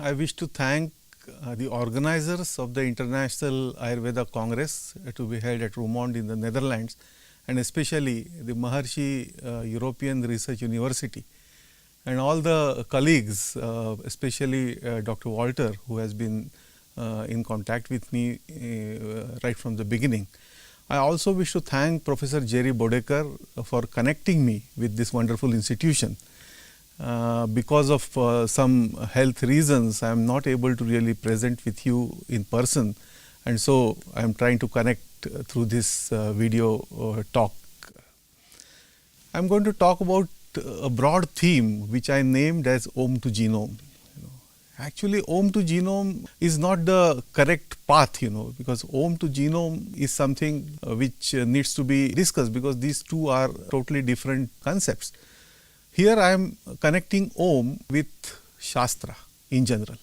I wish to thank the organizers of the International Ayurveda Congress to be held at Roermond in the Netherlands, and especially the Maharishi European Research University and all the colleagues, especially Dr. Walter, who has been in contact with me right from the beginning. I also wish to thank Professor Jerry Bodekar for connecting me with this wonderful institution. Because of some health reasons, I am not able to really present with you in person, and so I am trying to connect through this video talk. I am going to talk about a broad theme which I named as Om to Genome. Actually, Om to Genome is not the correct path, because Om to Genome is something which needs to be discussed, because these two are totally different concepts. Here I am connecting Om with Shastra in general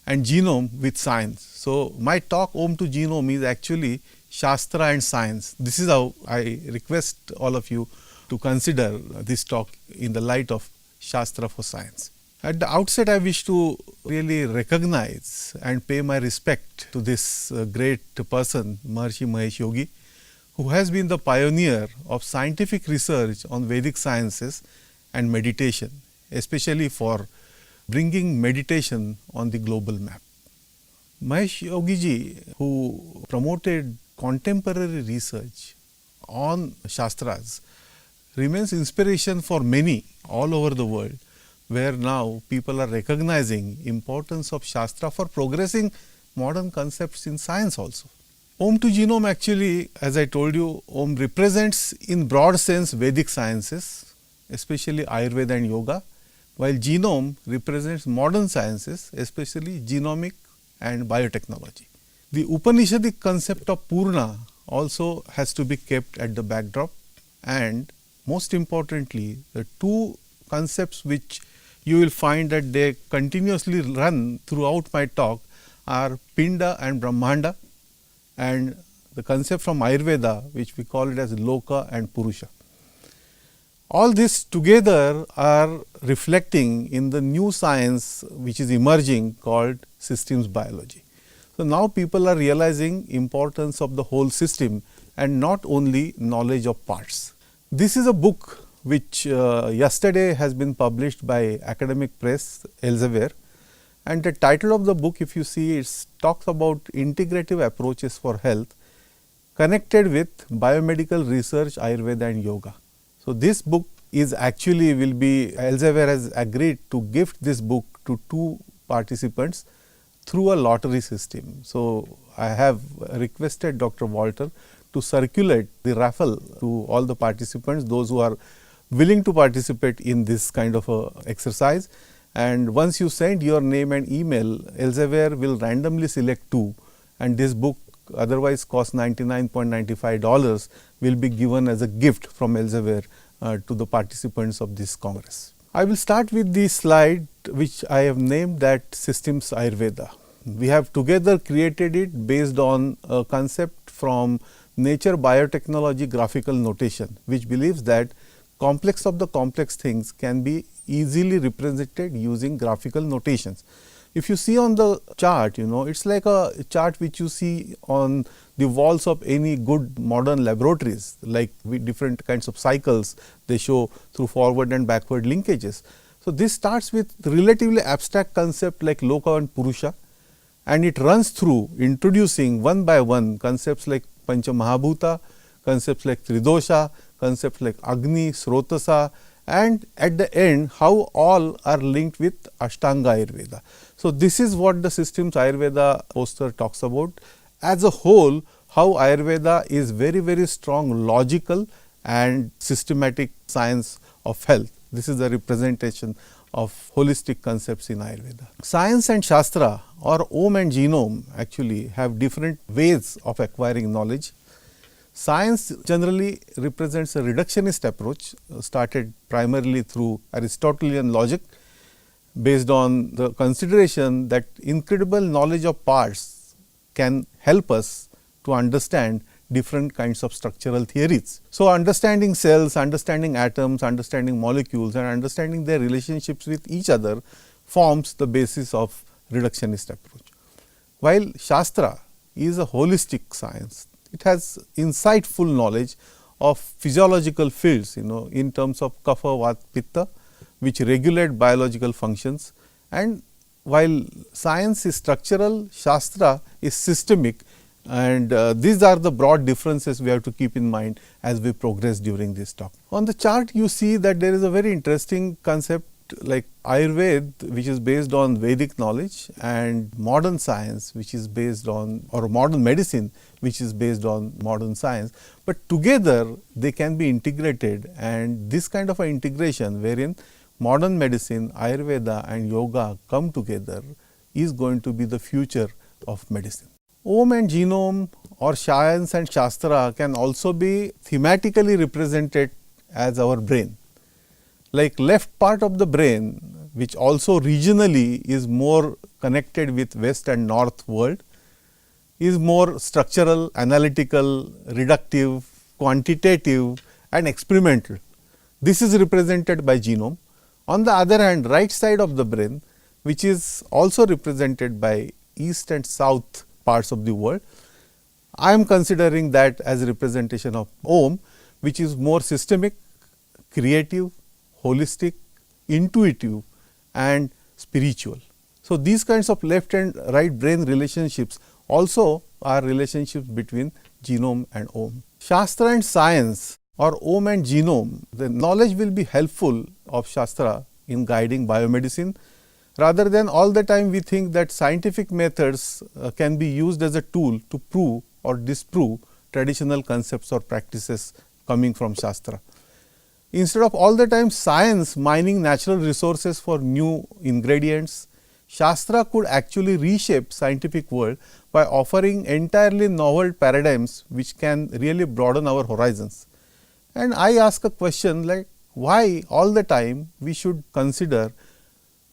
and Genome with science. So, my talk Om to Genome is actually Shastra and science. This is how I request all of you to consider this talk in the light of Shastra for science. At the outset, I wish to really recognize and pay my respect to this great person, Maharishi Mahesh Yogi, who has been the pioneer of scientific research on Vedic sciences and meditation, especially for bringing meditation on the global map. Mahesh Yogi ji, who promoted contemporary research on Shastras, remains inspiration for many all over the world, where now people are recognizing importance of Shastra for progressing modern concepts in science also. Om to Genome actually, as I told you, Om represents in broad sense Vedic sciences, especially Ayurveda and Yoga, while Genome represents modern sciences, especially genomic and biotechnology. The Upanishadic concept of Purna also has to be kept at the backdrop, and most importantly, the two concepts which you will find that they continuously run throughout my talk are Pinda and Brahmanda, and the concept from Ayurveda which we call it as Loka and Purusha. All this together are reflecting in the new science which is emerging called systems biology. So, now people are realizing importance of the whole system and not only knowledge of parts. This is a book which yesterday has been published by Academic Press, Elsevier, and the title of the book, if you see, it talks about integrative approaches for health connected with biomedical research, Ayurveda and Yoga. So, this book is actually will be Elsevier has agreed to gift this book to two participants through a lottery system. So, I have requested Dr. Walter to circulate the raffle to all the participants, those who are willing to participate in this kind of a exercise. And once you send your name and email, Elsevier will randomly select two, and this book otherwise costs $99.95 will be given as a gift from Elsevier to the participants of this congress. I will start with the slide which I have named that Systems Ayurveda. We have together created it based on a concept from Nature Biotechnology Graphical Notation, which believes that complex of the complex things can be easily represented using graphical notations. If you see on the chart, it's like a chart which you see on the walls of any good modern laboratories, like with different kinds of cycles they show through forward and backward linkages. So, this starts with relatively abstract concept like Loka and Purusha, and it runs through introducing one by one concepts like Pancha Mahabhuta, concepts like Tridosha, concepts like Agni, Srotasa, and at the end how all are linked with Ashtanga Ayurveda. So, this is what the Systems Ayurveda poster talks about. As a whole, how Ayurveda is very, very strong logical and systematic science of health. This is the representation of holistic concepts in Ayurveda. Science and Shastra or Om and Genome actually have different ways of acquiring knowledge. Science generally represents a reductionist approach started primarily through Aristotelian logic, based on the consideration that incredible knowledge of parts can help us to understand different kinds of structural theories. So, understanding cells, understanding atoms, understanding molecules and understanding their relationships with each other forms the basis of reductionist approach. While Shastra is a holistic science, it has insightful knowledge of physiological fields, in terms of Kapha, Vata, Pitta, which regulate biological functions. And while science is structural, Shastra is systemic, and these are the broad differences we have to keep in mind as we progress during this talk. On the chart, you see that there is a very interesting concept like Ayurveda, which is based on Vedic knowledge, and modern science, which is based on, or modern medicine, which is based on modern science. But together they can be integrated, and this kind of an integration wherein modern medicine, Ayurveda and yoga come together is going to be the future of medicine. Om and genome or science and Shastra can also be thematically represented as our brain. Like left part of the brain, which also regionally is more connected with west and north world, is more structural, analytical, reductive, quantitative and experimental. This is represented by genome. On the other hand, right side of the brain, which is also represented by east and south parts of the world, I am considering that as a representation of Om, which is more systemic, creative, holistic, intuitive and spiritual. So, these kinds of left and right brain relationships also are relationships between genome and Om. Shastra and science, or Om and genome, the knowledge will be helpful of Shastra in guiding biomedicine, rather than all the time we think that scientific methods can be used as a tool to prove or disprove traditional concepts or practices coming from Shastra. Instead of all the time science mining natural resources for new ingredients, Shastra could actually reshape scientific world by offering entirely novel paradigms which can really broaden our horizons. And I ask a question like, why all the time we should consider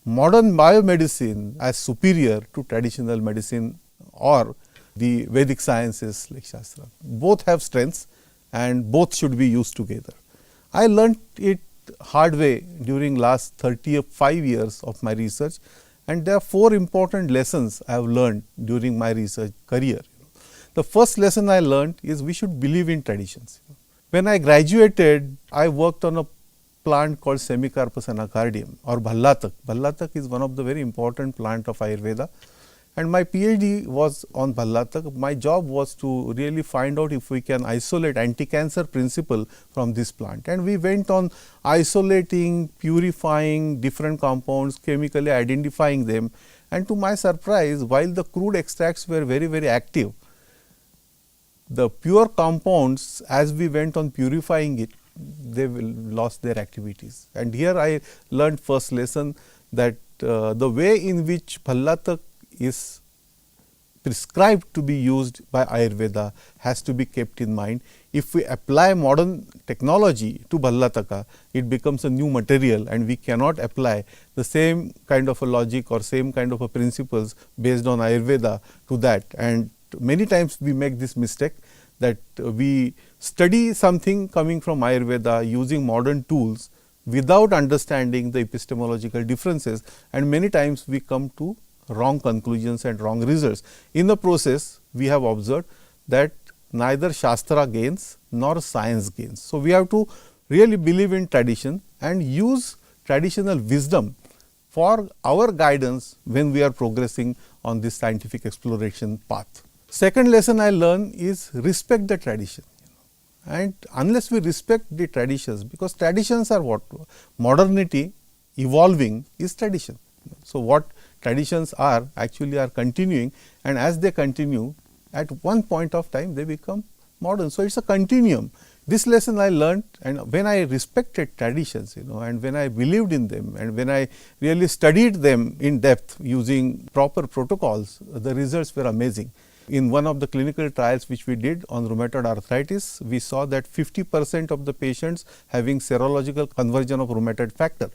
modern biomedicine as superior to traditional medicine or the Vedic sciences like Shastra? Both have strengths and both should be used together. I learnt it hard way during last 35 years of my research, and there are 4 important lessons I have learned during my research career. The first lesson I learned is we should believe in traditions. When I graduated, I worked on a plant called Semicarpus anacardium or Bhallatak. Bhallatak is one of the very important plant of Ayurveda, and my PhD was on Bhallatak. My job was to really find out if we can isolate anti-cancer principle from this plant, and we went on isolating, purifying different compounds, chemically identifying them, and to my surprise, while the crude extracts were very active, the pure compounds, as we went on purifying it, they will lost their activities. And here I learned first lesson that the way in which Bhallatak is prescribed to be used by Ayurveda has to be kept in mind. If we apply modern technology to Bhallataka, it becomes a new material, and we cannot apply the same kind of a logic or same kind of a principles based on Ayurveda to that. And many times we make this mistake that we study something coming from Ayurveda using modern tools without understanding the epistemological differences, and many times we come to wrong conclusions and wrong results. In the process, we have observed that neither Shastra gains nor science gains. So, we have to really believe in tradition and use traditional wisdom for our guidance when we are progressing on this scientific exploration path. Second lesson I learned is respect the tradition. And unless we respect the traditions, because traditions are what? Modernity evolving is tradition. So, what traditions are actually are continuing, and as they continue, at one point of time they become modern. So, it is a continuum. This lesson I learned, and when I respected traditions, and when I believed in them, and when I really studied them in depth using proper protocols, the results were amazing. In one of the clinical trials which we did on rheumatoid arthritis, we saw that 50% of the patients having serological conversion of rheumatoid factor,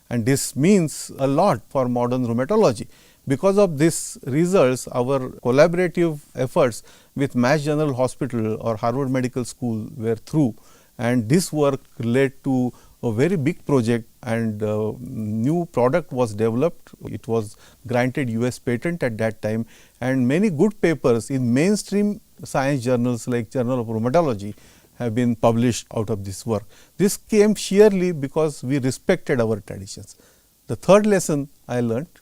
and this means a lot for modern rheumatology. Because of this results, our collaborative efforts with Mass General Hospital or Harvard Medical School were through, and this work led to a very big project, and new product was developed. It was granted US patent at that time, and many good papers in mainstream science journals like Journal of Rheumatology have been published out of this work. This came sheerly because we respected our traditions. The third lesson I learnt,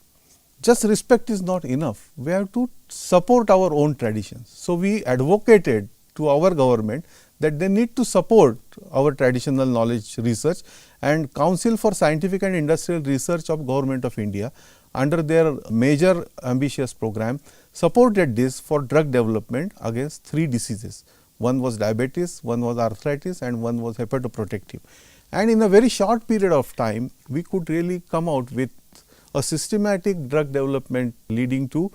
just respect is not enough. We have to support our own traditions. So, we advocated to our government that they need to support our traditional knowledge research, and Council for Scientific and Industrial Research of Government of India under their major ambitious program supported this for drug development against 3 diseases. One was diabetes, one was arthritis, and one was hepatoprotective. And in a very short period of time, we could really come out with a systematic drug development leading to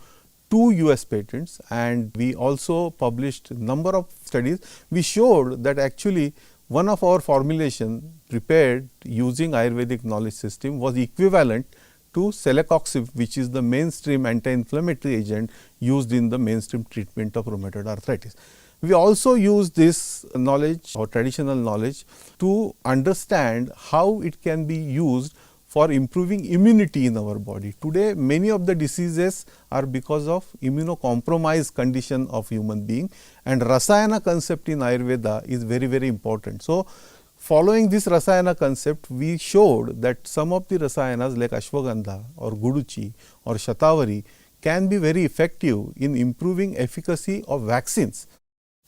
2 US patents, and we also published number of studies. We showed that actually one of our formulation prepared using Ayurvedic knowledge system was equivalent to celecoxib, which is the mainstream anti-inflammatory agent used in the mainstream treatment of rheumatoid arthritis. We also use this knowledge or traditional knowledge to understand how it can be used for improving immunity in our body. Today, many of the diseases are because of immunocompromised condition of human being, and Rasayana concept in Ayurveda is very, very important. So, following this Rasayana concept, we showed that some of the Rasayanas like Ashwagandha or Guduchi or Shatavari can be very effective in improving efficacy of vaccines.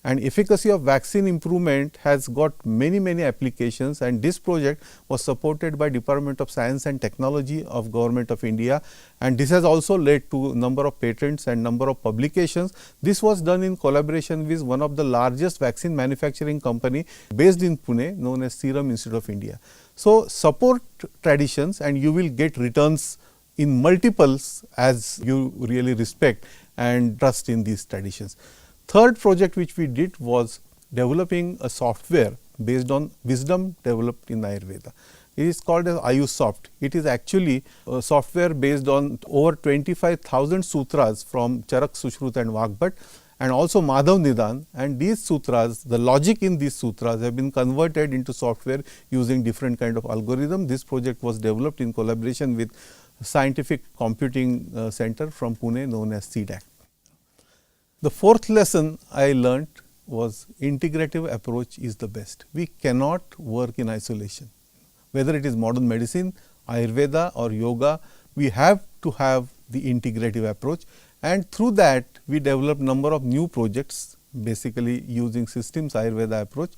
And efficacy of vaccine improvement has got many applications, and this project was supported by Department of Science and Technology of Government of India, and this has also led to number of patents and number of publications. This was done in collaboration with one of the largest vaccine manufacturing company based in Pune, known as Serum Institute of India. So, support traditions and you will get returns in multiples as you really respect and trust in these traditions. Third project which we did was developing a software based on wisdom developed in Ayurveda. It is called as AyuSoft. It is actually a software based on over 25,000 sutras from Charak, Sushrut and Vagbhat, and also Madhav Nidan, and these sutras, the logic in these sutras have been converted into software using different kind of algorithm. This project was developed in collaboration with Scientific Computing Center from Pune, known as CDAC. The fourth lesson I learnt was integrative approach is the best. We cannot work in isolation. Whether it is modern medicine, Ayurveda or yoga, we have to have the integrative approach, and through that we developed number of new projects basically using systems Ayurveda approach.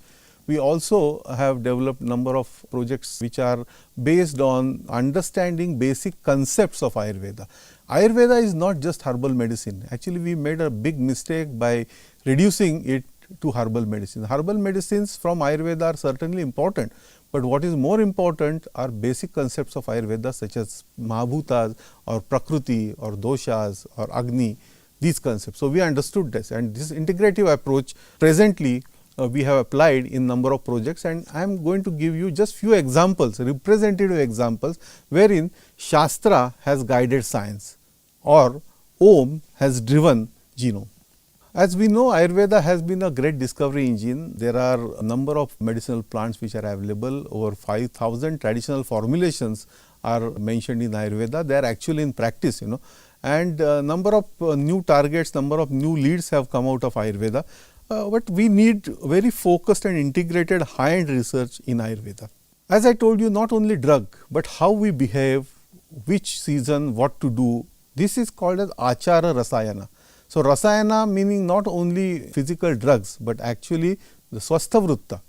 We also have developed number of projects which are based on understanding basic concepts of Ayurveda. Ayurveda is not just herbal medicine. Actually, we made a big mistake by reducing it to herbal medicine. Herbal medicines from Ayurveda are certainly important, but what is more important are basic concepts of Ayurveda such as Mahabhutas or Prakriti or Doshas or Agni, these concepts. So, we understood this, and this integrative approach presently we have applied in number of projects, and I am going to give you just few examples, representative examples, wherein Shastra has guided science or Om has driven genome. As we know, Ayurveda has been a great discovery engine. There are a number of medicinal plants which are available. Over 5,000 traditional formulations are mentioned in Ayurveda. They are actually in practice, and number of new targets, number of new leads have come out of Ayurveda. But we need very focused and integrated high-end research in Ayurveda. As I told you, not only drug, but how we behave, which season, what to do, this is called as Achara Rasayana. So, Rasayana meaning not only physical drugs, but actually the Swastha Vrutta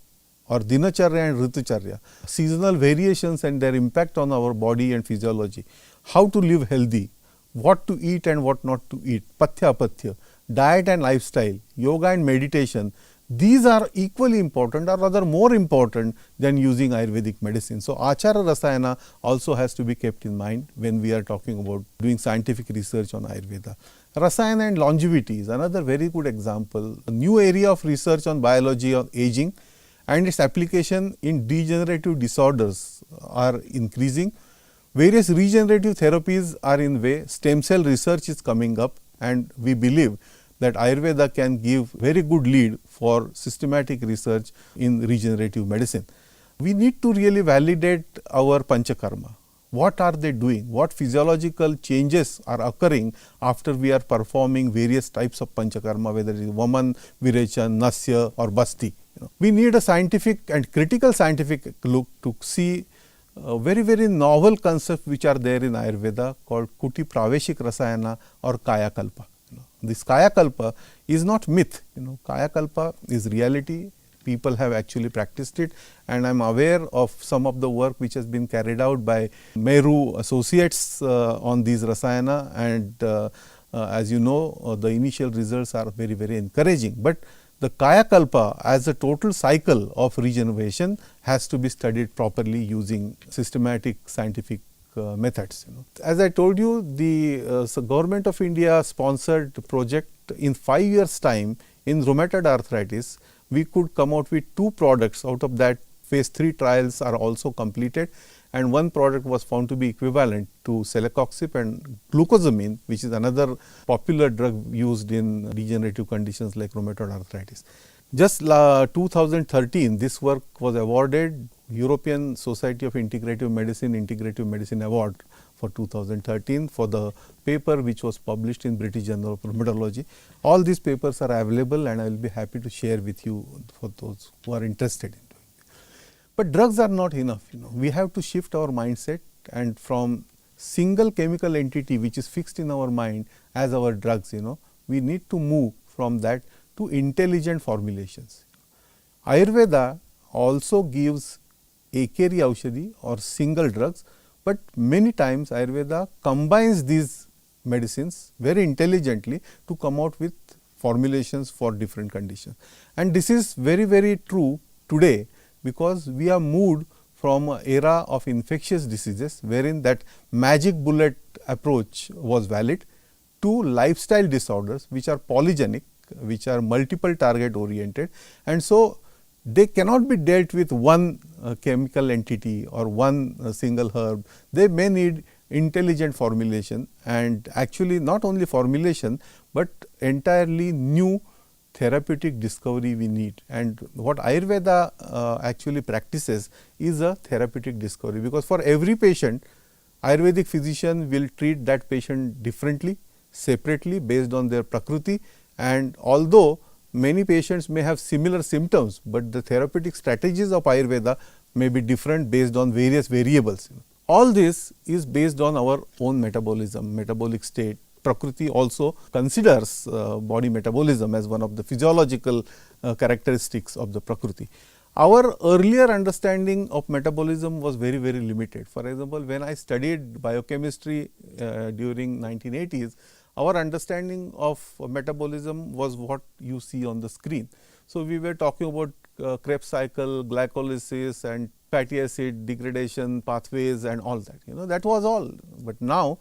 or Dinacharya and Ritucharya, seasonal variations and their impact on our body and physiology, how to live healthy, what to eat and what not to eat, Pathya Apathya, diet and lifestyle, yoga and meditation, these are equally important or rather more important than using Ayurvedic medicine. So, Achara Rasayana also has to be kept in mind when we are talking about doing scientific research on Ayurveda. Rasayana and longevity is another very good example. A new area of research on biology of aging and its application in degenerative disorders are increasing. Various regenerative therapies are in way, stem cell research is coming up, and we believe that Ayurveda can give very good lead for systematic research in regenerative medicine. We need to really validate our panchakarma. What are they doing? What physiological changes are occurring after we are performing various types of panchakarma, whether it is Vaman, Virechan, Nasya or Basti. We need a scientific and critical scientific look to see very novel concepts which are there in Ayurveda called Kuti Praveshik Rasayana or Kaya Kalpa. This Kaya Kalpa is not myth. Kaya Kalpa is reality. People have actually practiced it, and I am aware of some of the work which has been carried out by Meru Associates on these Rasayana, and as you know, the initial results are very encouraging. But the Kaya Kalpa as a total cycle of regeneration has to be studied properly using systematic scientific methods. As I told you, the Government of India sponsored project in 5 years time in rheumatoid arthritis. We could come out with 2 products. Out of that, phase 3 trials are also completed, and one product was found to be equivalent to celecoxib and glucosamine, which is another popular drug used in degenerative conditions like rheumatoid arthritis. Just 2013, this work was awarded European Society of Integrative Medicine Award for 2013 for the paper which was published in British Journal of Rheumatology. All these papers are available, and I will be happy to share with you for those who are interested in doing it. But drugs are not enough. We have to shift our mindset, and from single chemical entity which is fixed in our mind as our drugs, we need to move from that to intelligent formulations. Ayurveda also gives ekeri aushadhi or single drugs, but many times Ayurveda combines these medicines very intelligently to come out with formulations for different conditions. And this is very true today, because we are moved from an era of infectious diseases wherein that magic bullet approach was valid, to lifestyle disorders which are polygenic, which are multiple target oriented, and so they cannot be dealt with one chemical entity or one single herb. They may need intelligent formulation, and actually not only formulation, but entirely new therapeutic discovery we need. And what Ayurveda actually practices is a therapeutic discovery, because for every patient, Ayurvedic physician will treat that patient differently, separately based on their prakriti, and although many patients may have similar symptoms, but the therapeutic strategies of Ayurveda may be different based on various variables. All this is based on our own metabolism, metabolic state. Prakriti also considers body metabolism as one of the physiological characteristics of the Prakriti. Our earlier understanding of metabolism was very limited. For example, when I studied biochemistry during 1980s, our understanding of metabolism was what you see on the screen. So, we were talking about Krebs cycle, glycolysis and fatty acid degradation pathways and all that, that was all. But now,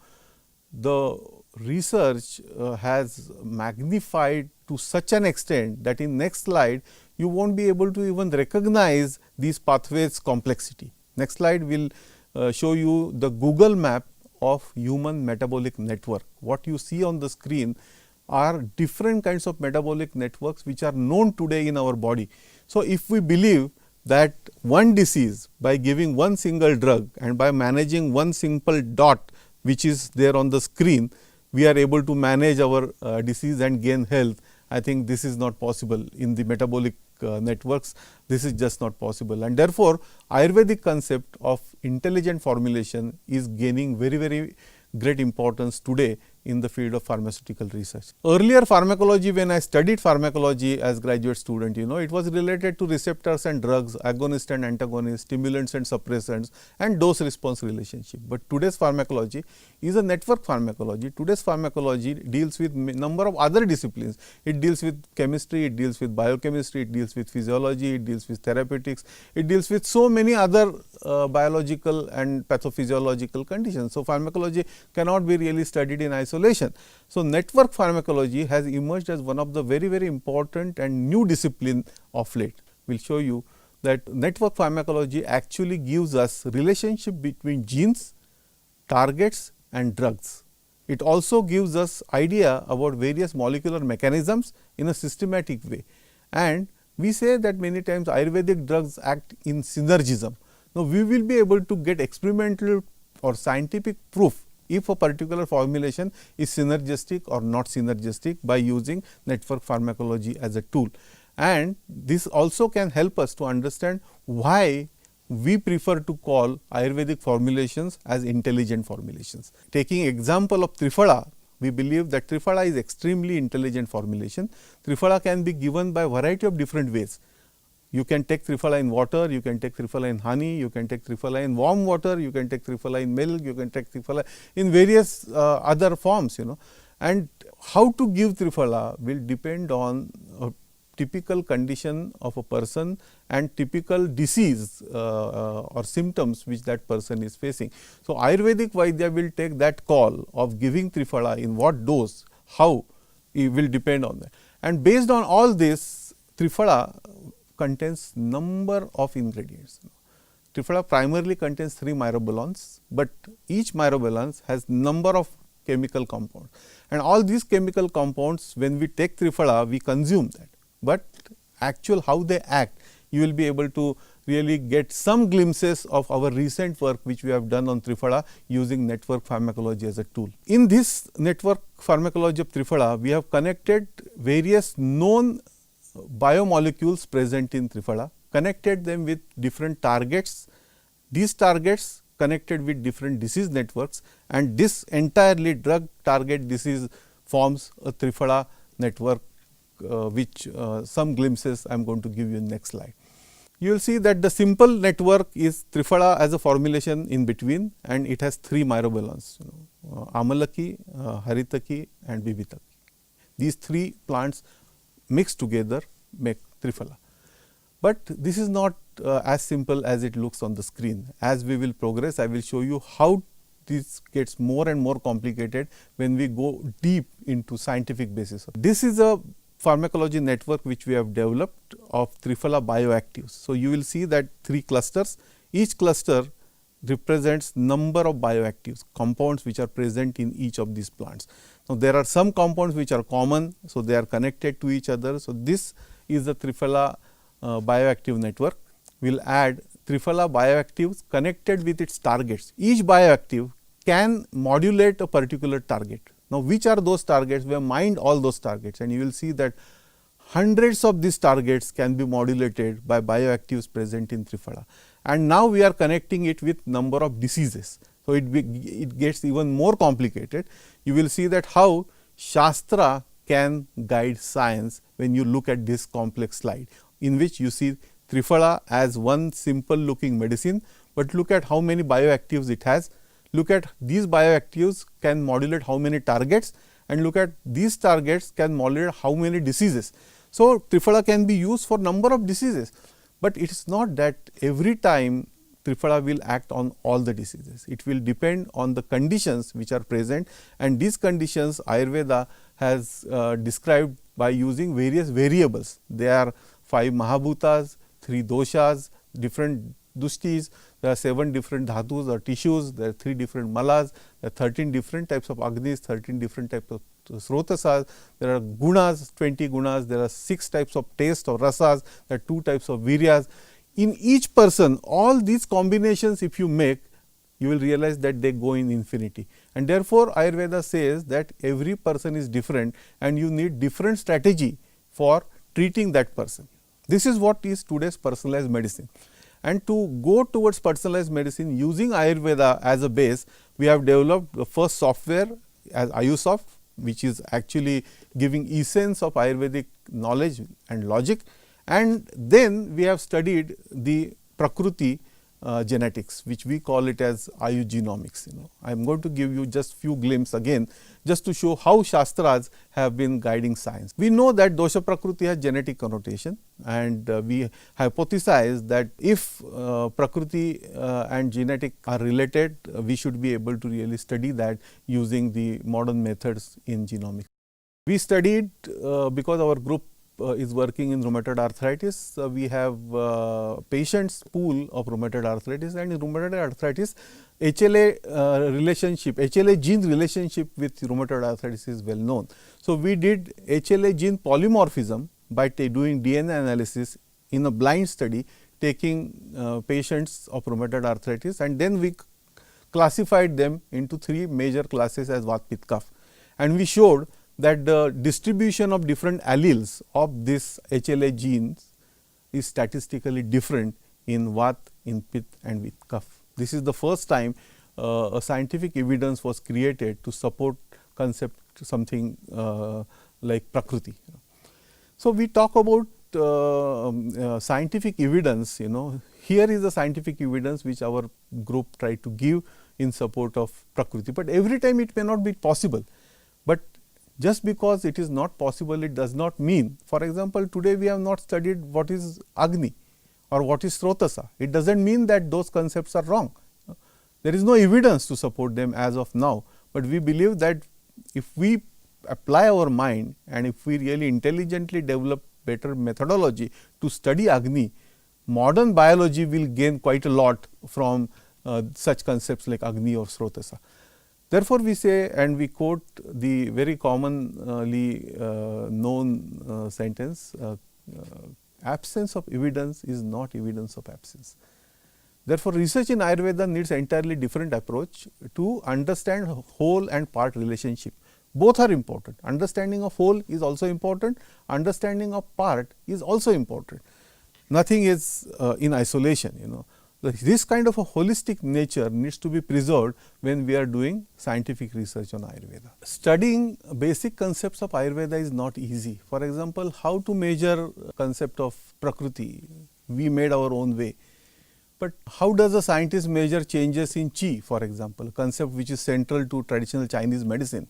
the research has magnified to such an extent that in next slide, you will not be able to even recognize these pathways complexity. Next slide will show you the Google map of human metabolic network. What you see on the screen are different kinds of metabolic networks which are known today in our body. So, if we believe that one disease, by giving one single drug and by managing one simple dot which is there on the screen, we are able to manage our disease and gain health, I think this is not possible in the metabolic networks. This is just not possible, and therefore, Ayurvedic concept of intelligent formulation is gaining very great importance today in the field of pharmaceutical research. Earlier pharmacology, when I studied pharmacology as graduate student, it was related to receptors and drugs, agonist and antagonist, stimulants and suppressants, and dose response relationship. But today's pharmacology is a network pharmacology. Today's pharmacology deals with number of other disciplines. It deals with chemistry, it deals with biochemistry, it deals with physiology, it deals with therapeutics, it deals with so many other biological and pathophysiological conditions. So, pharmacology cannot be really studied in isolation. So, network pharmacology has emerged as one of the very important and new discipline of late. We will show you that network pharmacology actually gives us relationship between genes, targets and drugs. It also gives us idea about various molecular mechanisms in a systematic way, and We say that many times Ayurvedic drugs act in synergism. Now, we will be able to get experimental or scientific proof if a particular formulation is synergistic or not synergistic by using network pharmacology as a tool. And this also can help us to understand why we prefer to call Ayurvedic formulations as intelligent formulations. Taking example of Triphala, we believe that Triphala is extremely intelligent formulation. Triphala can be given by a variety of different ways. You can take Triphala in water, you can take Triphala in honey, you can take Triphala in warm water, you can take Triphala in milk, you can take Triphala in various other forms, And how to give Triphala will depend on a typical condition of a person and typical disease or symptoms which that person is facing. So, Ayurvedic Vaidya will take that call of giving Triphala in what dose, how, it will depend on that. And based on all this, Triphala contains number of ingredients. Triphala primarily contains 3 myrobalans, but each myrobalance has number of chemical compounds. And all these chemical compounds, when we take Triphala, we consume that. But actual how they act, you will be able to really get some glimpses of our recent work which we have done on Triphala using network pharmacology as a tool. In this network pharmacology of Triphala, we have connected various known biomolecules present in Triphala, connected them with different targets. These targets connected with different disease networks, and this entirely drug target disease forms a Triphala network, which some glimpses I am going to give you in next slide. You will see that the simple network is Triphala as a formulation in between, and it has 3 myrobalans, Amalaki, Haritaki and Bibhitaki. These 3 plants mixed together make Triphala. But this is not as simple as it looks on the screen. As we will progress, I will show you how this gets more and more complicated when we go deep into scientific basis. This is a pharmacology network which we have developed of Triphala bioactives. So, you will see that 3 clusters, each cluster represents number of bioactives, compounds which are present in each of these plants. Now, there are some compounds which are common, so they are connected to each other. So, this is the Triphala bioactive network. We will add Triphala bioactives connected with its targets. Each bioactive can modulate a particular target. Now, which are those targets? We have mined all those targets, and you will see that hundreds of these targets can be modulated by bioactives present in Triphala. And now, we are connecting it with number of diseases. So, it gets even more complicated. You will see that how Shastra can guide science when you look at this complex slide, in which you see Triphala as one simple looking medicine, but look at how many bioactives it has. Look at these bioactives can modulate how many targets, and look at these targets can modulate how many diseases. So, Triphala can be used for number of diseases, but it is not that every time Triphala will act on all the diseases. It will depend on the conditions which are present, and these conditions Ayurveda has described by using various variables. There are 5 Mahabhutas, 3 doshas, different dushtis, there are 7 different dhatus or tissues, there are 3 different malas, there are 13 different types of agnis, 13 different types of srotasas, there are gunas, 20 gunas, there are 6 types of taste or rasas, there are 2 types of viryas. In each person, all these combinations if you make, you will realize that they go in infinity, and therefore, Ayurveda says that every person is different and you need different strategy for treating that person. This is what is today's personalized medicine. And to go towards personalized medicine using Ayurveda as a base, we have developed the first software as Ayusoft, which is actually giving essence of Ayurvedic knowledge and logic. And then we have studied the Prakruti genetics, which we call it as Ayugenomics. I am going to give you just few glimpses again, just to show how Shastras have been guiding science. We know that Dosha Prakruti has genetic connotation, and we hypothesize that if Prakruti and genetic are related, we should be able to really study that using the modern methods in genomics. We studied because our group is working in rheumatoid arthritis. We have patients pool of rheumatoid arthritis, and in rheumatoid arthritis HLA relationship, HLA gene relationship with rheumatoid arthritis is well known. So, we did HLA gene polymorphism by doing DNA analysis in a blind study, taking patients of rheumatoid arthritis, and then we classified them into 3 major classes as Vat, Pitta, Kapha. And we showed that the distribution of different alleles of this HLA genes is statistically different in Vat, in Pitta and with Kapha. This is the first time a scientific evidence was created to support concept something like Prakriti. So, we talk about scientific evidence, here is the scientific evidence which our group tried to give in support of Prakriti, but every time it may not be possible. But just because it is not possible, it does not mean, for example, today we have not studied what is Agni or what is Srotasa. It does not mean that those concepts are wrong. There is no evidence to support them as of now, but we believe that if we apply our mind and if we really intelligently develop better methodology to study Agni, modern biology will gain quite a lot from such concepts like Agni or Srotasa. Therefore, we say and we quote the very commonly known sentence, absence of evidence is not evidence of absence. Therefore, research in Ayurveda needs entirely different approach to understand whole and part relationship. Both are important. Understanding of whole is also important, understanding of part is also important. Nothing is in isolation, This kind of a holistic nature needs to be preserved when we are doing scientific research on Ayurveda. Studying basic concepts of Ayurveda is not easy. For example, how to measure concept of Prakriti, we made our own way. But how does a scientist measure changes in Qi, for example, a concept which is central to traditional Chinese medicine?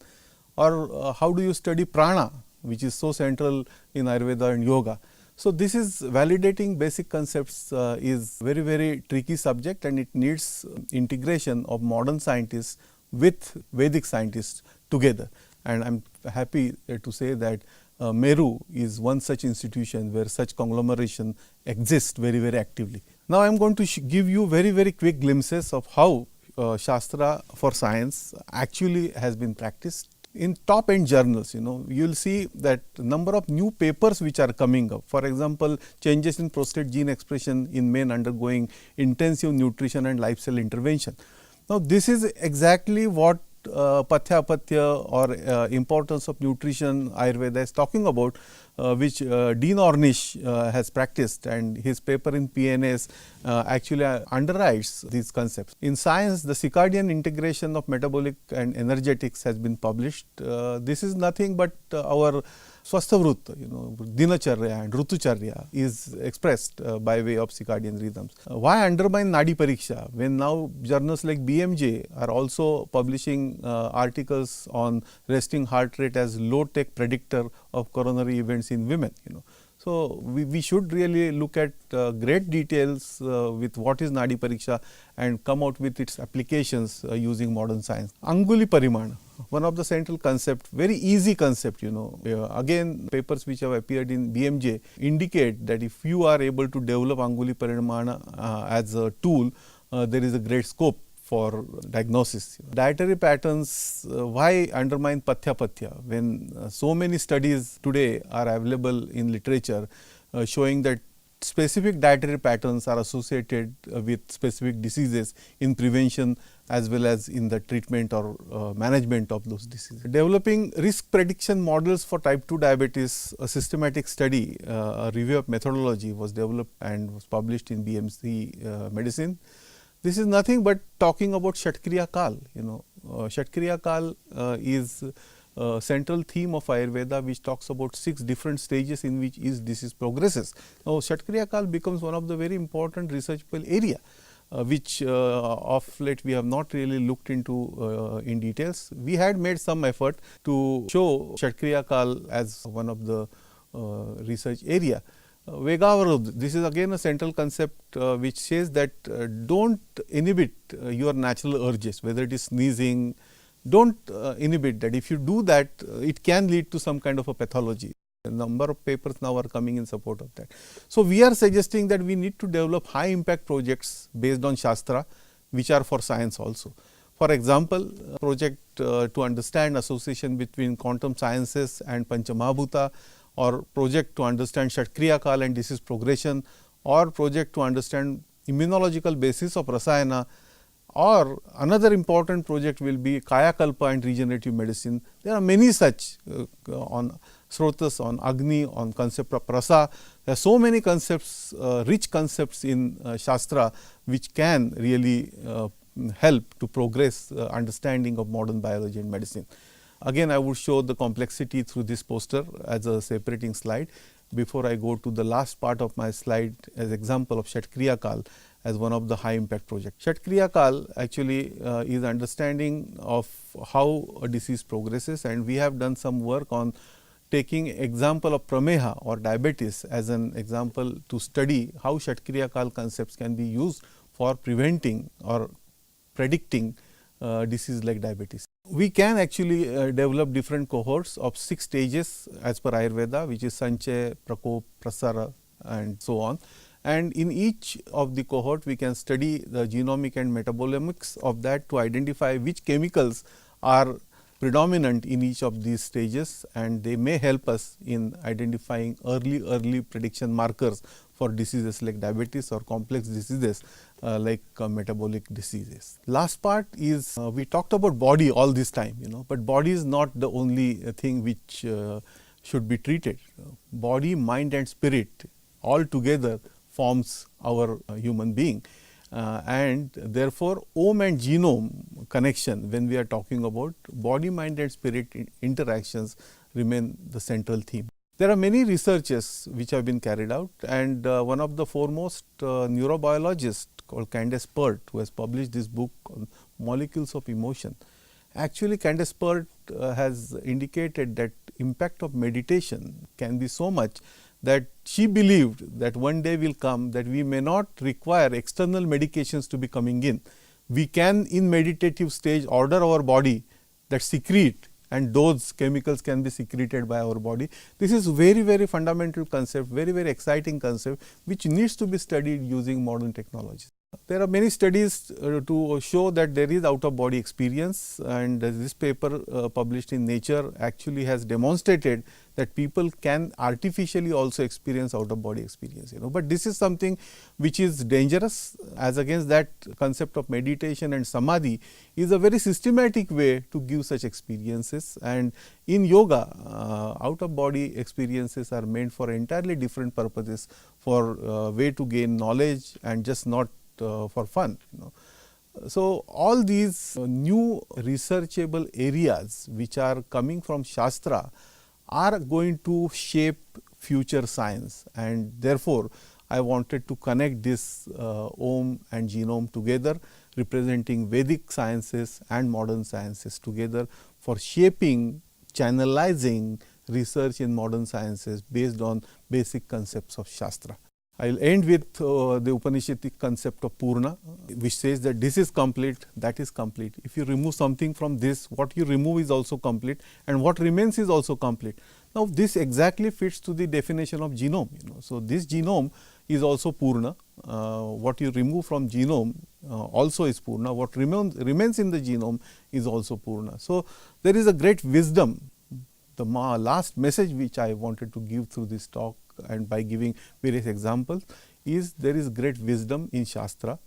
Or how do you study prana, which is so central in Ayurveda and yoga? So, this is validating basic concepts is very, very tricky subject, and it needs integration of modern scientists with Vedic scientists together. And I am happy to say that Meru is one such institution where such conglomeration exists very, very actively. Now, I am going to give you very, very quick glimpses of how Shastra for science actually has been practiced. In top end journals, you will see that number of new papers which are coming up. For example, changes in prostate gene expression in men undergoing intensive nutrition and lifestyle intervention. Now, this is exactly what Pathya Apatya or importance of nutrition Ayurveda is talking about, which Dean Ornish has practiced, and his paper in PNAS actually underwrites these concepts. In science, the circadian integration of metabolic and energetics has been published. This is nothing but our Swasthavrut, Dinacharya and Rutucharya is expressed by way of circadian rhythms. Why undermine Nadi Pariksha when now journals like BMJ are also publishing articles on resting heart rate as low tech predictor of coronary events in women, So, we should really look at great details with what is Nadi Pariksha and come out with its applications using modern science. Anguli Parimana, one of the central concept, very easy concept, again papers which have appeared in BMJ indicate that if you are able to develop Anguli Parimana as a tool, there is a great scope for diagnosis. Dietary patterns, why undermine Pathya Patya when so many studies today are available in literature showing that specific dietary patterns are associated with specific diseases in prevention as well as in the treatment or management of those diseases. Developing risk prediction models for type 2 diabetes, a systematic study, a review of methodology was developed and was published in BMC Medicine. This is nothing but talking about Shatkriya Kal, Shatkriya Kal is a central theme of Ayurveda which talks about 6 different stages in which each disease progresses. Now, Shatkriya Kal becomes one of the very important researchable area which of late we have not really looked into in details. We had made some effort to show Shatkriya Kal as one of the research area. Vegavarudh, this is again a central concept which says that don't inhibit your natural urges, whether it is sneezing, don't inhibit that. If you do that, it can lead to some kind of a pathology. A number of papers now are coming in support of that. So, we are suggesting that we need to develop high impact projects based on Shastra, which are for science also. For example, project to understand association between quantum sciences and Panchamahabhuta, or project to understand Shatkriya and disease progression, or project to understand immunological basis of Rasayana, or another important project will be Kayakalpa and regenerative medicine. There are many such on Srotas, on Agni, on concept of Prasa. There are so many concepts, rich concepts in Shastra, which can really help to progress understanding of modern biology and medicine. Again, I would show the complexity through this poster as a separating slide before I go to the last part of my slide as example of Shatkriya as one of the high impact projects. Shatkriya actually is understanding of how a disease progresses, and we have done some work on taking example of Prameha or diabetes as an example to study how Shatkriya concepts can be used for preventing or predicting disease like diabetes. We can actually develop different cohorts of 6 stages as per Ayurveda, which is Sanchay, Prakop, Prasara and so on. And in each of the cohort, we can study the genomic and metabolomics of that to identify which chemicals are predominant in each of these stages, and they may help us in identifying early prediction markers for diseases like diabetes or complex diseases like metabolic diseases. Last part is we talked about body all this time, but body is not the only thing which should be treated. Body, mind and spirit all together forms our human being. And therefore, Om and genome connection, when we are talking about body, mind and spirit interactions, remain the central theme. There are many researches which have been carried out, and one of the foremost neurobiologists called Candace Pert, who has published this book on molecules of emotion. Actually, Candace Pert has indicated that impact of meditation can be so much that she believed that one day will come that we may not require external medications to be coming in. We can in meditative stage order our body that secrete, and those chemicals can be secreted by our body. This is very fundamental concept, very exciting concept, which needs to be studied using modern technologies. There are many studies to show that there is out of body experience, and this paper published in Nature actually has demonstrated that people can artificially also experience out of body experience, but this is something which is dangerous. As against that, concept of meditation and samadhi is a very systematic way to give such experiences, and in yoga out of body experiences are meant for entirely different purposes, for way to gain knowledge and just not for fun. So, all these new researchable areas which are coming from Shastra are going to shape future science, and therefore, I wanted to connect this Om and genome together, representing Vedic sciences and modern sciences together for shaping, channelizing research in modern sciences based on basic concepts of Shastra. I will end with the Upanishadic concept of Purna, which says that this is complete, that is complete. If you remove something from this, what you remove is also complete, and what remains is also complete. Now, this exactly fits to the definition of genome. So, this genome is also Purna. What you remove from genome also is Purna. What remains in the genome is also Purna. So, there is a great wisdom. The last message which I wanted to give through this talk, and by giving various examples, is there is great wisdom in Shastra.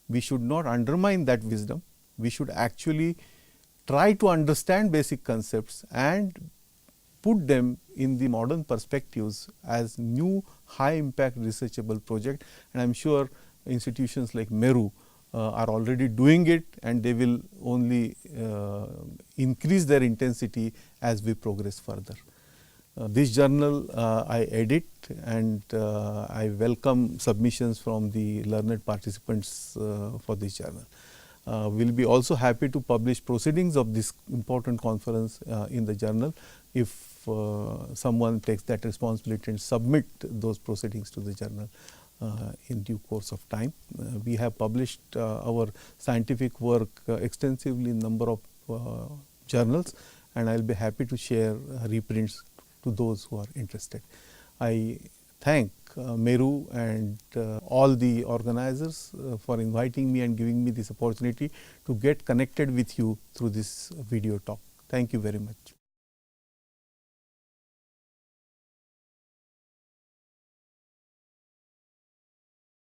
We should not undermine that wisdom. We should actually try to understand basic concepts and put them in the modern perspectives as new high impact researchable project, and I am sure institutions like Meru are already doing it, and they will only increase their intensity as we progress further. This journal I edit, and I welcome submissions from the learned participants for this journal. We will be also happy to publish proceedings of this important conference in the journal if someone takes that responsibility and submit those proceedings to the journal in due course of time. We have published our scientific work extensively in number of journals, and I will be happy to share reprints to those who are interested. I thank Meru and all the organizers for inviting me and giving me this opportunity to get connected with you through this video talk. Thank you very much.